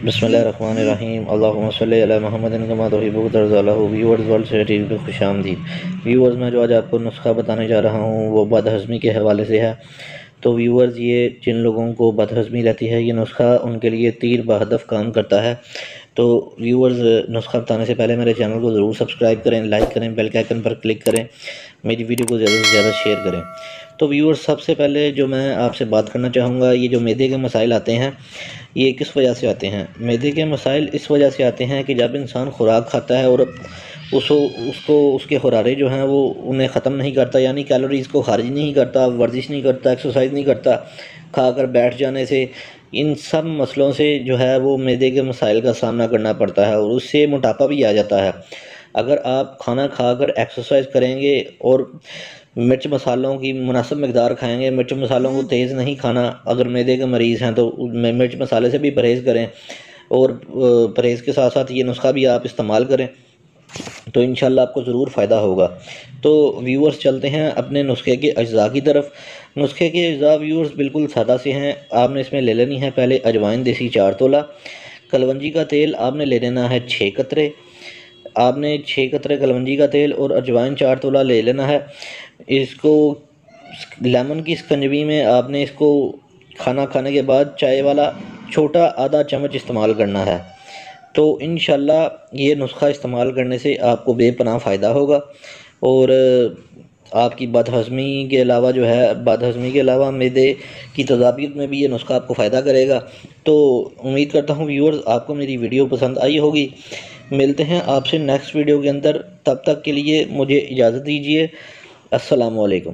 बिस्मिल्लाहिर्रहमानिर्रहीम अल्लाहुम्मा सल्लि अला मुहम्मदिन कमा तुहिब्बु व तर्ज़ा। व्यूअर्स वर्ल्ड से टीवी पे खुशामदीद। व्यूअर्स मैं जो आज आपको नुस्खा बताने जा रहा हूँ वो बदहज़मी के हवाले से है। तो व्यूअर्स ये जिन लोगों को बदहज़मी रहती है ये नुस्खा उनके लिए तीर बहदफ काम करता है। तो व्यूअर्स नुस्खा बताने से पहले मेरे चैनल को ज़रूर सब्सक्राइब करें, लाइक करें, बेल के आइकन पर क्लिक करें, मेरी वीडियो को ज़्यादा से ज़्यादा शेयर करें। तो व्यूअर्स सबसे पहले जो मैं आपसे बात करना चाहूँगा, ये जो मैदे के मसाइल आते हैं ये किस वजह से आते हैं। मैदे के मसाइल इस वजह से आते हैं कि जब इंसान खुराक खाता है और उसको उसके खुरारे जो हैं वो उन्हें ख़त्म नहीं करता, यानी कैलोरीज़ को खारिज नहीं करता, वर्जिश नहीं करता, एक्सरसाइज नहीं करता, खाकर बैठ जाने से, इन सब मसलों से जो है वो मैदे के मसाइल का सामना करना पड़ता है और उससे मोटापा भी आ जाता है। अगर आप खाना खाकर एक्सरसाइज करेंगे और मिर्च मसालों की मुनासिब मकदार खाएंगे, मिर्च मसालों को तेज़ नहीं खाना, अगर मैदे के मरीज़ हैं तो मिर्च मसाले से भी परहेज़ करें और परहेज़ के साथ साथ ये नुस्खा भी आप इस्तेमाल करें तो इंशाल्लाह आपको ज़रूर फ़ायदा होगा। तो व्यूअर्स चलते हैं अपने नुस्खे के अज्जा की तरफ। नुस्खे के अज्जा व्यूअर्स बिल्कुल सादा से हैं। आपने इसमें ले लेनी है पहले अजवाइन देसी 4 तोला, कलवंजी का तेल आपने ले लेना है 6 कतरे, आपने 6 कतरे कलवंजी का तेल और अजवाइन 4 तोला ले लेना है। इसको लेमन की स्कंजवी में आपने इसको खाना खाने के बाद चाय वाला छोटा आधा चम्मच इस्तेमाल करना है। तो इंशाल्लाह ये नुस्खा इस्तेमाल करने से आपको बेपनाह फ़ायदा होगा और आपकी बदहज़मी के अलावा जो है बदहज़मी के अलावा मैदे की तज़ाबियत में भी ये नुस्खा आपको फ़ायदा करेगा। तो उम्मीद करता हूँ व्यूअर्स आपको मेरी वीडियो पसंद आई होगी। मिलते हैं आपसे नेक्स्ट वीडियो के अंदर, तब तक के लिए मुझे इजाज़त दीजिए। अस्सलामु अलैकुम।